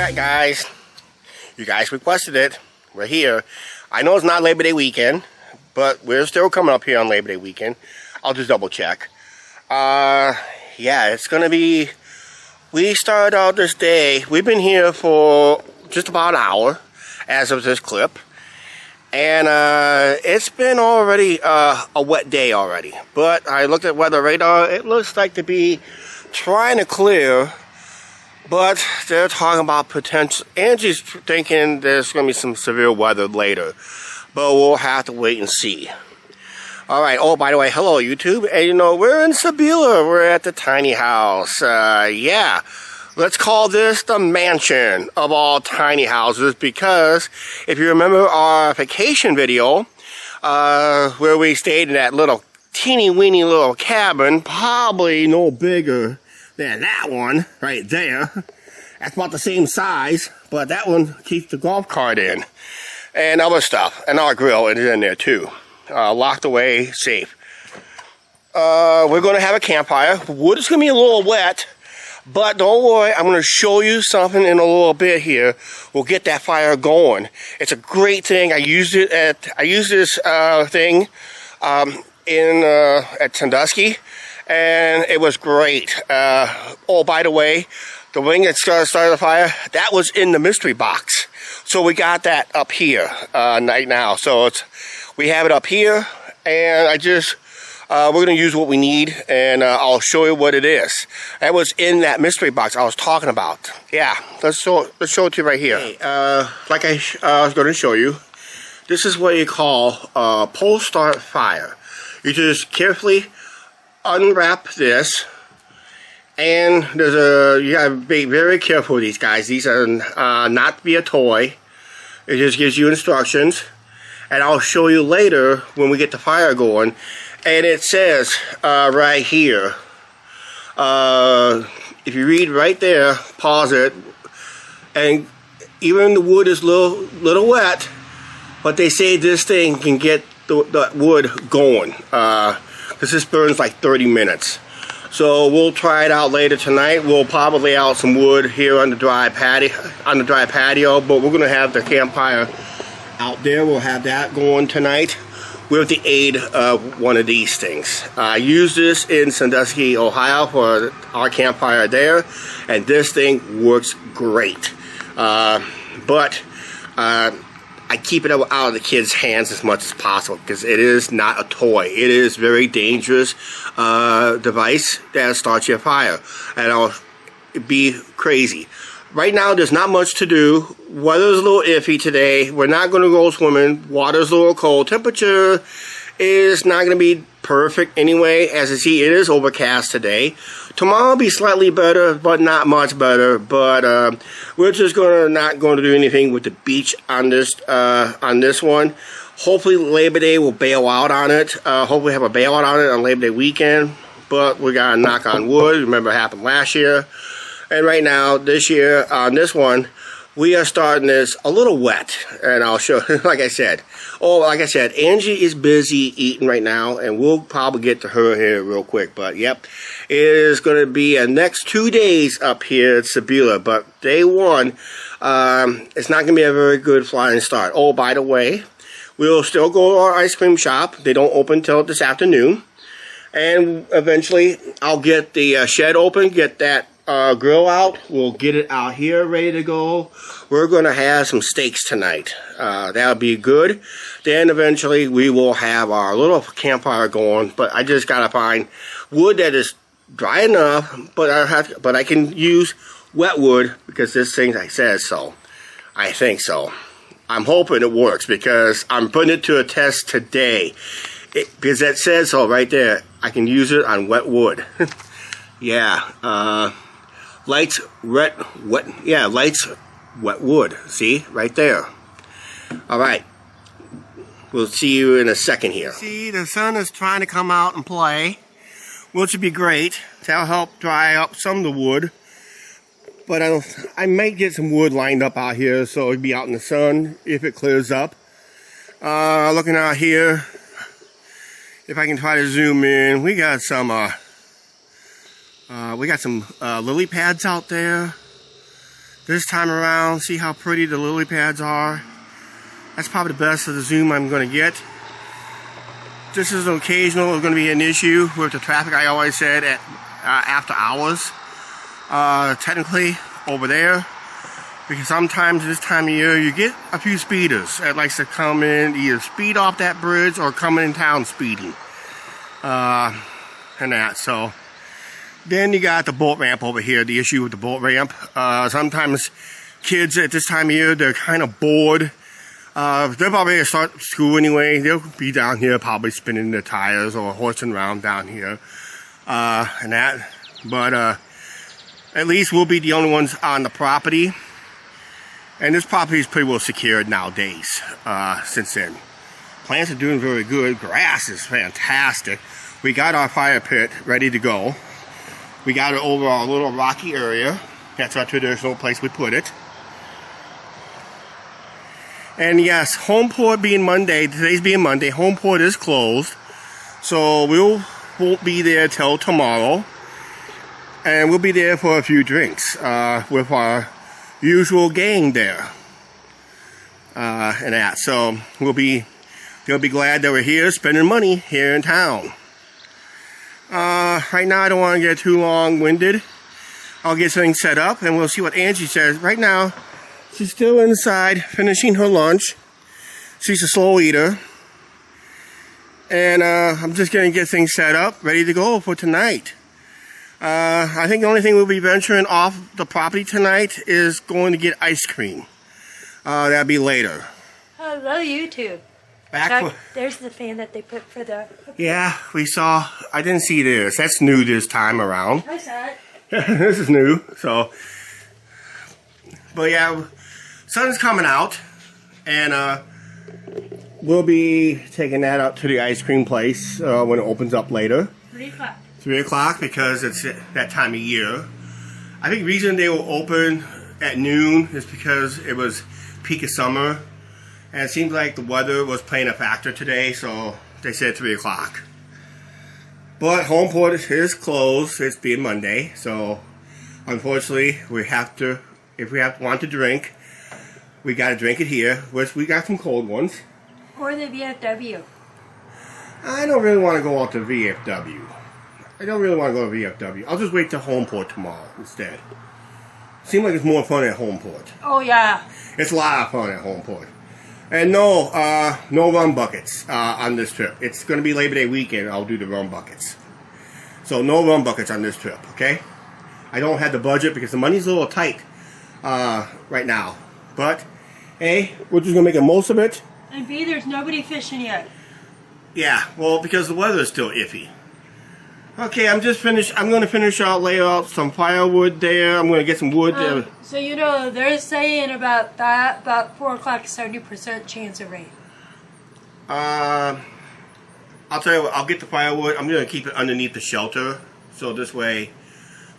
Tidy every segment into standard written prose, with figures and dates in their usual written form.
Alright guys, you guys requested it. We're here. I know it's not Labor Day weekend, but we're still coming up here on Labor Day weekend. I'll just double check. Yeah, it's gonna be, we started out this day, we've been here for just about an hour as of this clip. And it's been already a wet day already. But I looked at weather radar, it looks like to be trying to clear. But they're talking about potential. Angie's thinking there's going to be some severe weather later. But we'll have to wait and see. Alright, oh, by the way, hello YouTube. And you know, we're in Sabula. We're at the tiny house. Yeah. Let's call this the mansion of all tiny houses. Because if you remember our vacation video, where we stayed in that little teeny weeny little cabin, probably no bigger than that one right there. That's about the same size, but that one keeps the golf cart in and other stuff, and our grill is in there too, locked away, safe. We're going to have a campfire. Wood is going to be a little wet, but don't worry, I'm going to show you something in a little bit here. We'll get that fire going. It's a great thing. I used this thing at Sandusky, and it was great. Oh, by the way, the wing that started the fire, that was in the mystery box. So we got that up here right now. So we have it up here, and we're going to use what we need, and I'll show you what it is. That was in that mystery box I was talking about. Yeah, let's show it to you right here. Hey, like I was going to show you, this is what you call a pole start fire. You just carefully unwrap this, and you gotta be very careful with these guys. These are not to be a toy. It just gives you instructions, and I'll show you later when we get the fire going. And it says right here, if you read right there, pause it, and even the wood is a little wet, but they say this thing can get the wood going. Because this burns like 30 minutes. So we'll try it out later tonight. We'll probably lay out some wood here on the dry patio, but we're gonna have the campfire out there. We'll have that going tonight with the aid of one of these things. I used this in Sandusky, Ohio for our campfire there, and this thing works great. But I keep it out of the kids' hands as much as possible because it is not a toy. It is a very dangerous device that starts your fire, and it'll be crazy. Right now, there's not much to do. Weather's a little iffy today. We're not going to go swimming. Water's a little cold. Temperature is not going to be perfect anyway. As you see, it is overcast today. Tomorrow will be slightly better, but not much better. But we're just not going to do anything with the beach on this one. Hopefully Labor Day will bail out on it. Hopefully have a bailout on it on Labor Day weekend. But we got to knock on wood. Remember it happened last year. And right now, this year, on this one, we are starting this a little wet. And I'll show you, like I said, Angie is busy eating right now, and we'll probably get to her here real quick. But, yep, it is going to be a next 2 days up here at Sabula. But day one, it's not going to be a very good flying start. Oh, by the way, we'll still go to our ice cream shop. They don't open till this afternoon. And eventually, I'll get the shed open, get that grill out. We'll get it out here ready to go. We're going to have some steaks tonight. That'll be good. Then eventually we will have our little campfire going. But I just got to find wood that is dry enough, but I can use wet wood because this thing says so. I think so. I'm hoping it works because I'm putting it to a test today. Because that says so right there. I can use it on wet wood. Yeah. Lights wet wood. See, right there. All right, we'll see you in a second here. See, the sun is trying to come out and play, which would be great. That'll help dry up some of the wood. But I might get some wood lined up out here so it'll be out in the sun if it clears up. Looking out here, if I can try to zoom in, we got some lily pads out there. this time around. See how pretty the lily pads are. That's probably the best of the zoom I'm going to get. This is occasional going to be an issue with the traffic. I always said at after hours. Technically over there, because sometimes this time of year you get a few speeders that likes to come in, either speed off that bridge or coming in town speeding, and that. So then you got the boat ramp over here. The issue with the boat ramp, sometimes kids at this time of year, they're kind of bored. They're probably going to start school anyway. They'll be down here probably spinning their tires or horsing around down here, and that. But at least we'll be the only ones on the property. And this property is pretty well secured nowadays, since then. Plants are doing very good. Grass is fantastic. We got our fire pit ready to go. We got it over our little rocky area. That's our traditional place we put it. And yes, Homeport being Monday, today's being Monday, Homeport is closed. So we won't be there till tomorrow. And we'll be there for a few drinks with our usual gang there, and that. So they'll be glad that we're here spending money here in town. Right now I don't want to get too long-winded. I'll get something set up and we'll see what Angie says. Right now she's still inside finishing her lunch. She's a slow eater, and I'm just gonna get things set up, ready to go for tonight. I think the only thing we'll be venturing off the property tonight is going to get ice cream. That'll be later. Hello, YouTube. Chuck, there's the fan that they put for the... Yeah, we saw. I didn't see this. That's new this time around. I saw it. This is new, so. But yeah, sun's coming out, and we'll be taking that up to the ice cream place when it opens up later. 3 o'clock. 3 o'clock, because it's that time of year. I think the reason they will open at noon is because it was peak of summer, and it seems like the weather was playing a factor today, so they said 3 o'clock. But Homeport is closed. It's being Monday, so unfortunately we have to, if we want to drink, we got to drink it here, which we got some cold ones. Or the VFW. I don't really want to go out to VFW. I don't really want to go to VFW. I'll just wait till Homeport tomorrow instead. Seems like it's more fun at Homeport. Oh, yeah. It's a lot of fun at Homeport. And no rum buckets on this trip. It's going to be Labor Day weekend. I'll do the rum buckets. So no rum buckets on this trip, okay? I don't have the budget because the money's a little tight right now. But, A, we're just going to make the most of it. And B, there's nobody fishing yet. Yeah, well, because the weather is still iffy. Okay, I'm going to finish out, lay out some firewood there. I'm going to get some wood. So, you know, they're saying about 4 o'clock, 70% chance of rain. I'll tell you what, I'll get the firewood. I'm going to keep it underneath the shelter. So this way,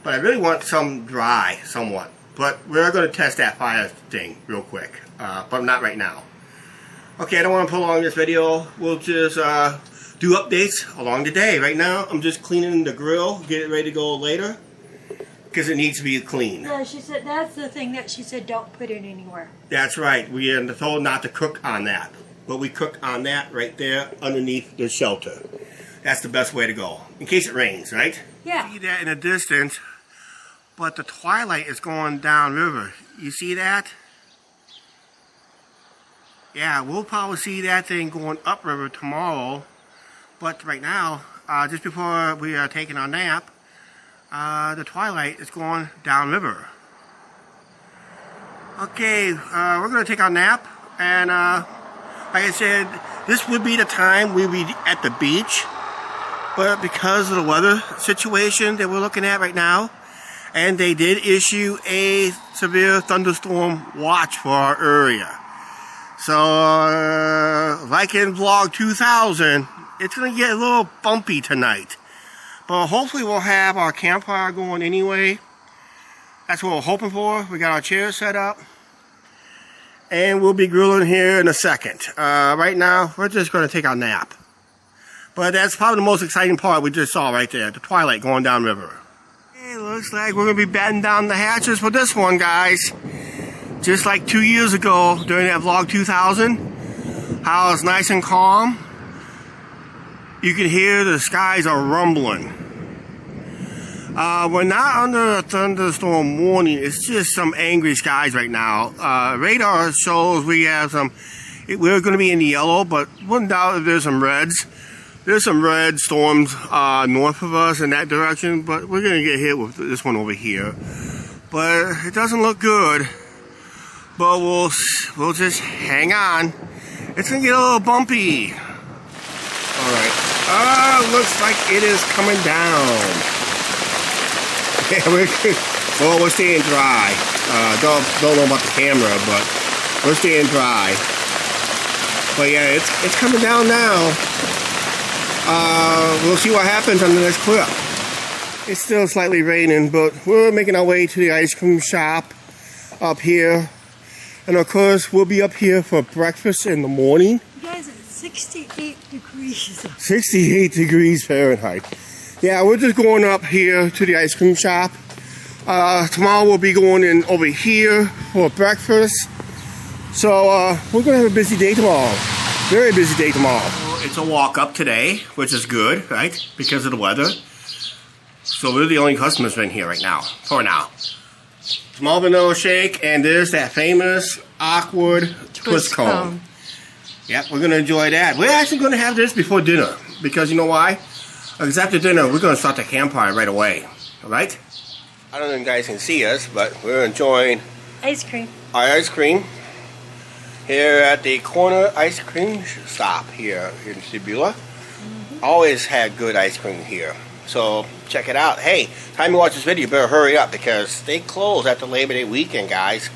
but I really want some dry, somewhat. But we're going to test that fire thing real quick. But not right now. Okay, I don't want to prolong this video. We'll just do updates along the day. Right now, I'm just cleaning the grill, get it ready to go later, because it needs to be clean. Yeah, she said that's the thing that she said don't put it anywhere. That's right. We are told not to cook on that, but we cook on that right there underneath the shelter. That's the best way to go, in case it rains, right? Yeah. See that in the distance, but the twilight is going downriver. You see that? Yeah, we'll probably see that thing going upriver tomorrow. But right now, just before we are taking our nap, the twilight is going downriver. Okay, we're going to take our nap, and like I said, this would be the time we'd be at the beach, but because of the weather situation that we're looking at right now, and they did issue a severe thunderstorm watch for our area. So, like in vlog 2000, it's going to get a little bumpy tonight. But hopefully we'll have our campfire going anyway. That's what we're hoping for. We got our chairs set up. And we'll be grilling here in a second. Right now, we're just going to take our nap. But that's probably the most exciting part we just saw right there. The twilight going downriver. It looks like we're going to be batting down the hatches for this one, guys. just like 2 years ago during that vlog 2000, how it's nice and calm. You can hear the skies are rumbling. We're not under a thunderstorm warning. It's just some angry skies right now. Radar shows we have some. We're going to be in the yellow, but wouldn't doubt if there's some reds. There's some red storms north of us in that direction, but we're going to get hit with this one over here. But it doesn't look good. But we'll just hang on. It's going to get a little bumpy. All right. Looks like it is coming down. Yeah, we're staying dry. Don't know about the camera, but we're staying dry. But yeah, it's coming down now. We'll see what happens on the next clip. It's still slightly raining, but we're making our way to the ice cream shop up here. And of course, we'll be up here for breakfast in the morning. You guys, it's 68 degrees. 68 degrees Fahrenheit. Yeah, we're just going up here to the ice cream shop. Tomorrow we'll be going in over here for breakfast. So we're going to have a busy day tomorrow. Very busy day tomorrow. It's a walk up today, which is good, right? Because of the weather. So we're the only customers in here right now, for now. Small vanilla shake, and there's that famous awkward twist cone. Yep, we're going to enjoy that. We're actually going to have this before dinner. Because you know why? Because after dinner, we're going to start the campfire right away. Alright? I don't know if you guys can see us, but we're enjoying Ice cream. our ice cream here at the corner ice cream stop here in Sabula. Always had good ice cream here. So check it out. Hey, time you watch this video, you better hurry up because they close after Labor Day weekend, guys.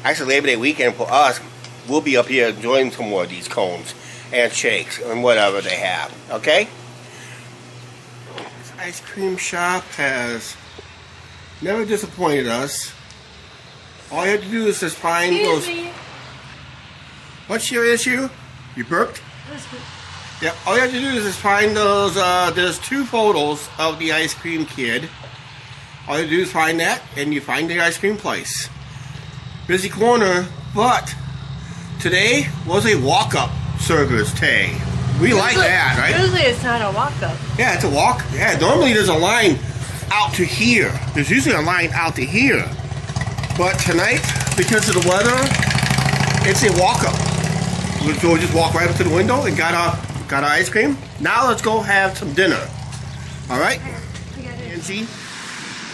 Actually, Labor Day weekend for us, we'll be up here enjoying some more of these cones and shakes and whatever they have. Okay? This ice cream shop has never disappointed us. All you have to do is just find those. What's your issue? You burped? Yeah, all you have to do is just find those, there's 2 photos of the ice cream kid. All you have to do is find that, and you find the ice cream place. Busy corner, but today was a walk-up service day. We like that, right? Usually it's not a walk-up. Yeah, it's a walk. Yeah, normally there's a line out to here. There's usually a line out to here. But tonight, because of the weather, it's a walk-up. So we just walk right up to the window and got our ice cream. Now let's go have some dinner. All right? Angie,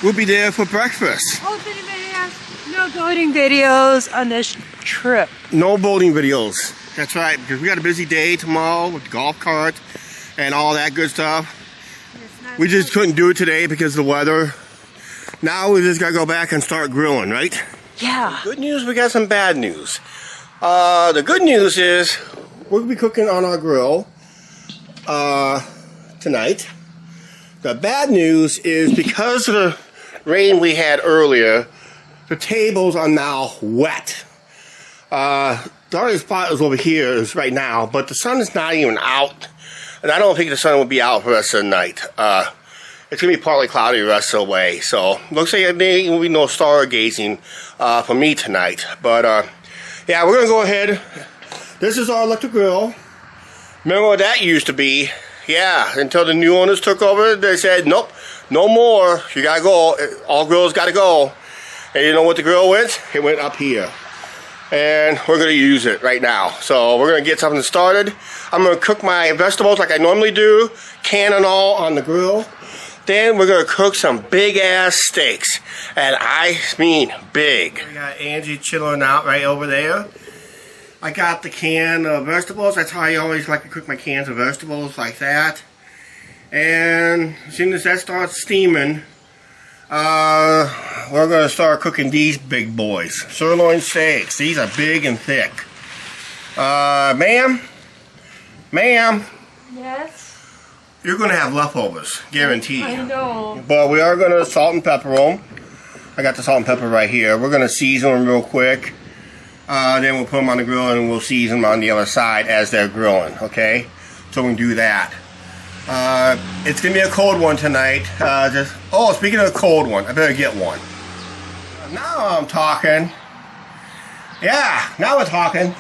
we'll be there for breakfast. Oh, if anybody has no boating videos on this trip. No boating videos. That's right, because we got a busy day tomorrow with the golf cart and all that good stuff. We just couldn't do it today because of the weather. Now we just got to go back and start grilling, right? Yeah. Good news, we got some bad news. The good news is we'll be cooking on our grill tonight. The bad news is because of the rain we had earlier, the tables are now wet. The only spot is over here is right now, but the sun is not even out. And I don't think the sun will be out for the rest of the night. It's going to be partly cloudy the rest of the way. So, looks like there will be no stargazing for me tonight. But, yeah, we're going to go ahead. This is our electric grill. Remember what that used to be? Yeah, until the new owners took over, they said, nope, no more. You got to go. All grills got to go. And you know what the grill went? It went up here. And we're going to use it right now. So we're going to get something started. I'm going to cook my vegetables like I normally do, can and all on the grill. Then we're going to cook some big ass steaks. And I mean big. We got Angie chilling out right over there. I got the can of vegetables. That's how I always like to cook my cans of vegetables, like that. And as soon as that starts steaming, we're going to start cooking these big boys. Sirloin steaks. These are big and thick. Ma'am? Yes? You're going to have leftovers, guaranteed. I know. But we are going to salt and pepper them. I got the salt and pepper right here. We're going to season them real quick. Then we'll put them on the grill and we'll season them on the other side as they're grilling, okay? So we can do that. It's going to be a cold one tonight. Speaking of a cold one, I better get one. Now I'm talking. Yeah, now we're talking.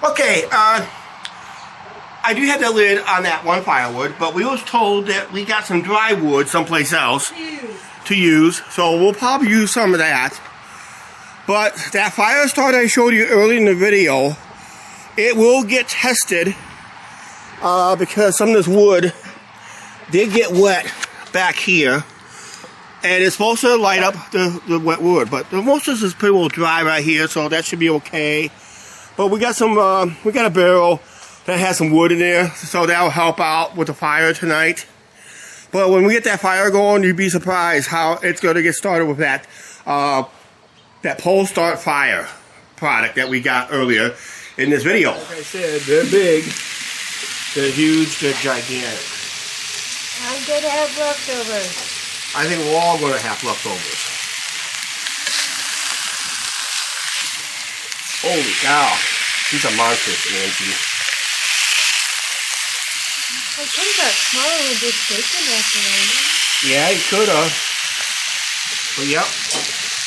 Okay, I do have the lid on that one firewood, but we was told that we got some dry wood someplace else to use, so we'll probably use some of that. But that fire starter I showed you earlier in the video, it will get tested because some of this wood did get wet back here, and it's supposed to light up the wet wood, but most of this is pretty well dry right here, so that should be okay. But we got some, we got a barrel that has some wood in there, so that'll help out with the fire tonight. But when we get that fire going, you'd be surprised how it's going to get started with that that pole start fire product that we got earlier in this video. Like I said, they're big, they're huge, they're gigantic. I'm gonna have leftovers. I think we're all going to have leftovers. Holy cow, these are monsters, Angie. I could have got smaller with this bacon after all. Yeah, you could have. But yep,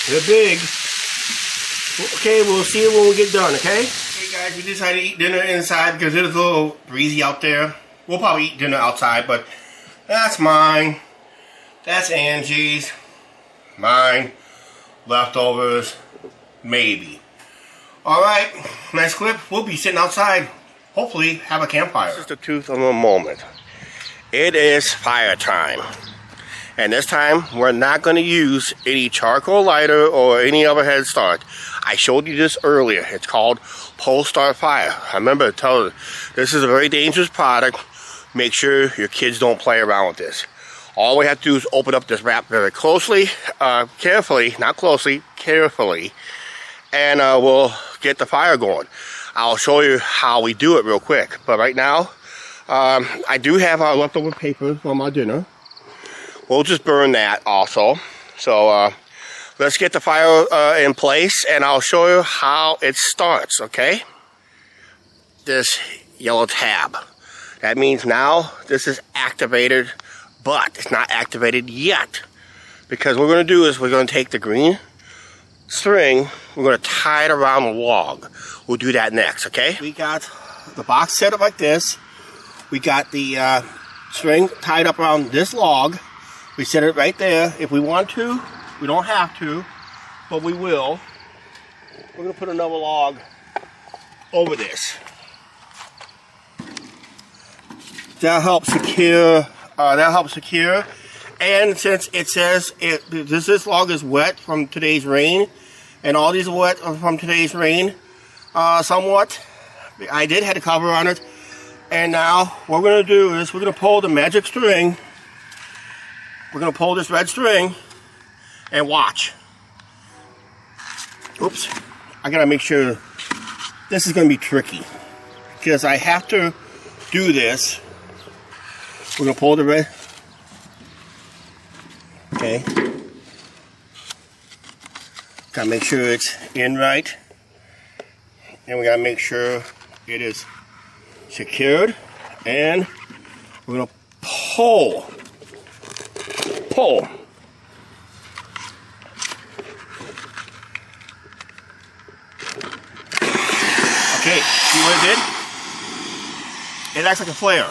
they're big. Okay, we'll see you when we get done, okay? Hey guys, we decided to eat dinner inside because it is a little breezy out there. We'll probably eat dinner outside, but that's mine. That's Angie's. Mine. Leftovers. Maybe. Alright, next clip, we'll be sitting outside. Hopefully have a campfire. This is the truth of the moment. It is fire time. And this time, we're not going to use any charcoal lighter or any other head start. I showed you this earlier. It's called pole start fire. I remember telling you, this is a very dangerous product. Make sure your kids don't play around with this. All we have to do is open up this wrap very closely, carefully, not closely, carefully, and we'll get the fire going. I'll show you how we do it real quick. But right now, I do have our leftover papers from our dinner. We'll just burn that also. So let's get the fire in place, and I'll show you how it starts, okay? This yellow tab. That means now this is activated, but it's not activated yet. Because what we're going to do is we're going to take the green string, we're going to tie it around the log. We'll do that next, okay? We got the box set up like this. We got the string tied up around this log. We set it right there. If we want to, we don't have to, but we will. We're going to put another log over this. That'll help secure. And since it says this log is wet from today's rain, and all these are wet from today's rain, somewhat. I did have a cover on it. And now what we're going to do is we're going to pull the magic string. We're going to pull this red string and watch. Oops. I got to make sure this is going to be tricky because I have to do this. We're going to pull the red. Okay. Got to make sure it's in right. And we got to make sure it is secured. And we're going to pull. Pull. Okay, see what it did? It acts like a flare.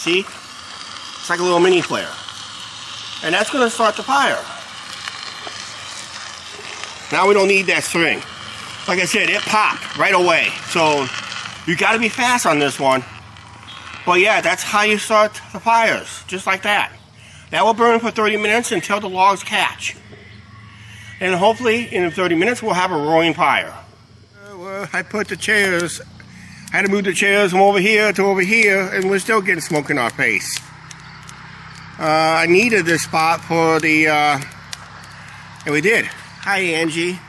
See? It's like a little mini flare. And that's going to start the fire. Now we don't need that string. Like I said, it popped right away. So you got to be fast on this one. But yeah, that's how you start the fires, just like that. That will burn for 30 minutes until the logs catch. And hopefully in 30 minutes we'll have a roaring fire. Well, I put the chairs, I had to move the chairs from over here to over here, and we're still getting smoke in our face. I needed this spot for the, and we did. Hi Angie.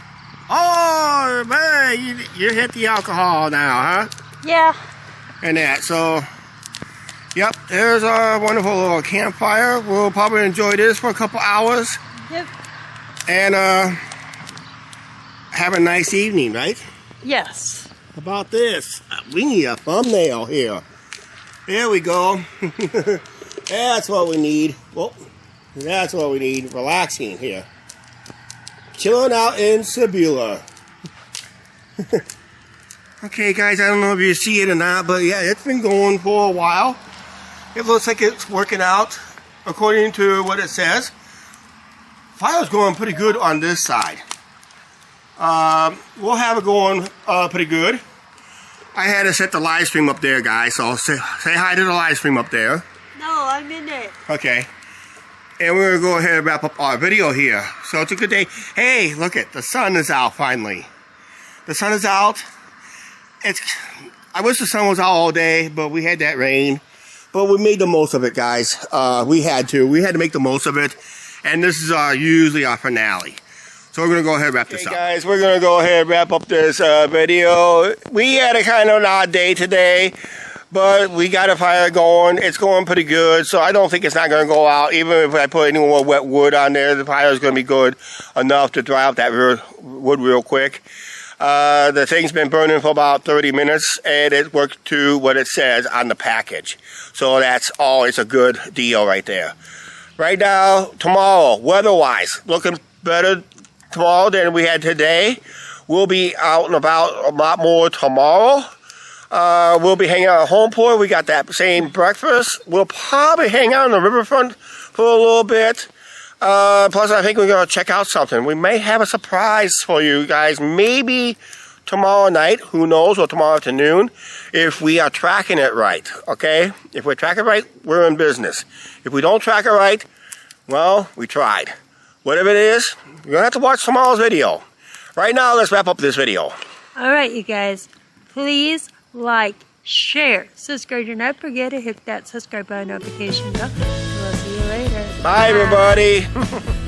Oh, man, you hit the alcohol now, huh? Yeah. And that, so... Yep, there's our wonderful little campfire. We'll probably enjoy this for a couple hours. Yep. And have a nice evening, right? Yes. How about this? We need a thumbnail here. There we go. That's what we need. Well, that's what we need. Relaxing here. chilling out in Sabula. Okay, guys, I don't know if you see it or not, but yeah, it's been going for a while. It looks like it's working out according to what it says. Fire's going pretty good on this side. We'll have it going pretty good. I had to set the live stream up there, guys, so say hi to the live stream up there. No, I'm in it. Okay. And we're going to go ahead and wrap up our video here. So it's a good day. Hey, look it, the sun is out finally. The sun is out. I wish the sun was out all day, but we had that rain. But we made the most of it, guys. We had to make the most of it. And this is usually our finale. So we're going to go ahead and wrap this up. Guys, we're going to go ahead and wrap up this video. We had a kind of an odd day today, but we got a fire going. It's going pretty good, so I don't think it's not going to go out. Even if I put any more wet wood on there, the fire is going to be good enough to dry out that wood real quick. The thing's been burning for about 30 minutes, and it worked to what it says on the package. So that's always a good deal right there. Right now, tomorrow, weather-wise, looking better tomorrow than we had today. We'll be out and about a lot more tomorrow. We'll be hanging out at Homeport. We got that same breakfast. We'll probably hang out on the riverfront for a little bit. Plus, I think we're going to check out something. We may have a surprise for you guys. Maybe tomorrow night, who knows, or tomorrow afternoon, if we are tracking it right, okay? If we're tracking it right, we're in business. If we don't track it right, well, we tried. Whatever it is, you're going to have to watch tomorrow's video. Right now, let's wrap up this video. All right, you guys. Please like, share, subscribe. Do not forget to hit that subscribe button notification bell. We'll see you later. Bye. Everybody.